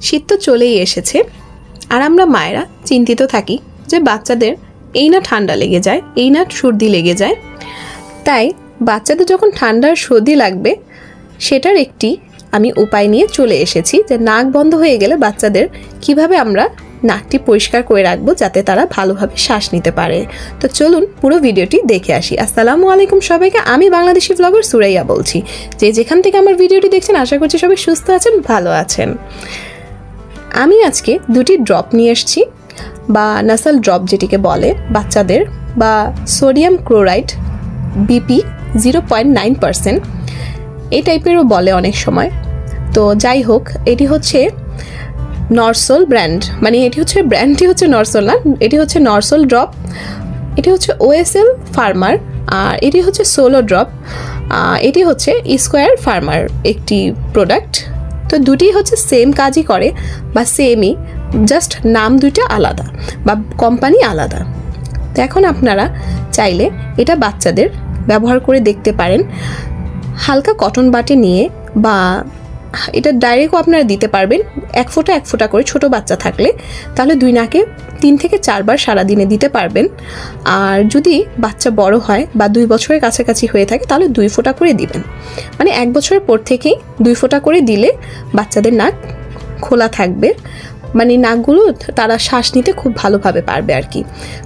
শীত তো চলেই এসেছে, আর আমরা মায়েরা চিন্তিত থাকি যে বাচ্চাদের এই না ঠান্ডা লেগে যায়, এই না সর্দি লেগে যায়। তাই বাচ্চাদের যখন ঠান্ডার সর্দি লাগবে সেটার একটি আমি উপায় নিয়ে চলে এসেছি, যে নাক বন্ধ হয়ে গেলে বাচ্চাদের কিভাবে আমরা নাকটি পরিষ্কার করে রাখবো যাতে তারা ভালোভাবে শ্বাস নিতে পারে। তো চলুন পুরো ভিডিওটি দেখে আসি। আসসালামু আলাইকুম সবাইকে, আমি বাংলাদেশি ব্লগার সুরাইয়া বলছি। যেখান থেকে আমার ভিডিওটি দেখছেন আশা করছি সবাই সুস্থ আছেন, ভালো আছেন। আমি আজকে দুটি ড্রপ নিয়ে এসেছি, বা নাসাল ড্রপ যেটিকে বলে বাচ্চাদের, বা সোডিয়াম ক্লোরাইড বিপি 0.9% এই টাইপেরও বলে অনেক সময়। তো যাই হোক, এটি হচ্ছে নরসল ব্র্যান্ড, মানে এটি হচ্ছে ব্র্যান্ডটি হচ্ছে নরসল না, এটি হচ্ছে নরসল ড্রপ। এটি হচ্ছে ওএসএল ফার্মার, আর এটি হচ্ছে সোলো ড্রপ। এটি হচ্ছে স্কোয়ার ফার্মার একটি প্রোডাক্ট। তো দুটি হচ্ছে সেম কাজই করে, বা সেমই, জাস্ট নাম দুইটা আলাদা বা কোম্পানি আলাদা। তো এখন আপনারা চাইলে এটা বাচ্চাদের ব্যবহার করে দেখতে পারেন। হালকা কটন বাটে নিয়ে, বা এটা ডাইরেক্টও আপনারা দিতে পারবেন এক ফোঁটা করে, ছোট বাচ্চা থাকলে তাহলে দুই নাকে 3 থেকে 4 বার সারাদিনে দিতে পারবেন। আর যদি বাচ্চা বড় হয় বা 2 বছরের কাছাকাছি হয়ে থাকে তাহলে 2 ফোঁটা করে দিবেন। মানে 1 বছরের পর থেকেই 2 ফোঁটা করে দিলে বাচ্চাদের নাক খোলা থাকবে, মানে নাকগুলো তারা শ্বাস নিতে খুব ভালোভাবে পারবে আর কি,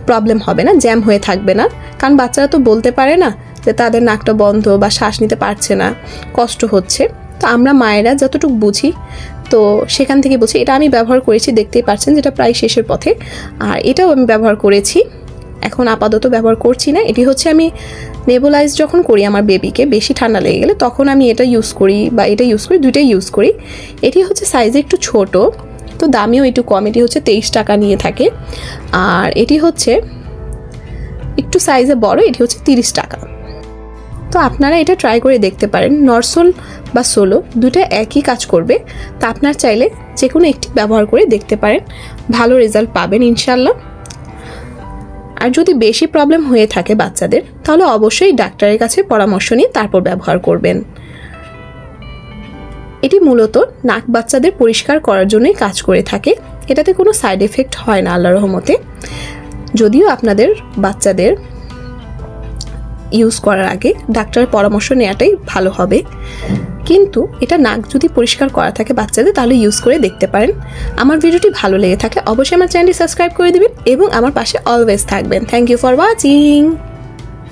প্রবলেম হবে না, জ্যাম হয়ে থাকবে না। কারণ বাচ্চারা তো বলতে পারে না যে তাদের নাকটা বন্ধ বা শ্বাস নিতে পারছে না, কষ্ট হচ্ছে। তো আমরা মায়েরা যতটুকু বুঝি, তো সেখান থেকে বলছি। এটা আমি ব্যবহার করেছি, দেখতেই পাচ্ছেন যেটা প্রায় শেষের পথে। আর এটাও আমি ব্যবহার করেছি, এখন আপাতত ব্যবহার করছি না। এটি হচ্ছে আমি নেবুলাইজ যখন করি আমার বেবিকে, বেশি ঠান্ডা লেগে গেলে তখন আমি এটা ইউজ করি, বা এটা ইউজ করি, দুইটাই ইউজ করি। এটি হচ্ছে সাইজে একটু ছোট, তো দামিও একটু কম। এটি হচ্ছে 23 টাকা নিয়ে থাকে। আর এটি হচ্ছে একটু সাইজে বড়, এটি হচ্ছে 30 টাকা। তো আপনারা এটা ট্রাই করে দেখতে পারেন। নরসল বা সোলো দুটো একই কাজ করবে, তা আপনার চাইলে যে কোনো একটি ব্যবহার করে দেখতে পারেন, ভালো রেজাল্ট পাবেন ইনশাল্লাহ। আর যদি বেশি প্রবলেম হয়ে থাকে বাচ্চাদের তাহলে অবশ্যই ডাক্তারের কাছে পরামর্শ নিয়ে তারপর ব্যবহার করবেন। এটি মূলত নাক বাচ্চাদের পরিষ্কার করার জন্যই কাজ করে থাকে, এটাতে কোনো সাইড এফেক্ট হয় না আল্লাহর রহমতে। যদিও আপনাদের বাচ্চাদের ইউজ করার আগে ডাক্তারের পরামর্শ নেওয়াটাই ভালো হবে, কিন্তু এটা নাক যদি পরিষ্কার করা থাকে বাচ্চাদের তাহলে ইউজ করে দেখতে পারেন। আমার ভিডিওটি ভালো লেগে থাকে অবশ্যই আমার চ্যানেলটি সাবস্ক্রাইব করে দিবেন এবং আমার পাশে অলওয়েজ থাকবেন। Thank you for watching.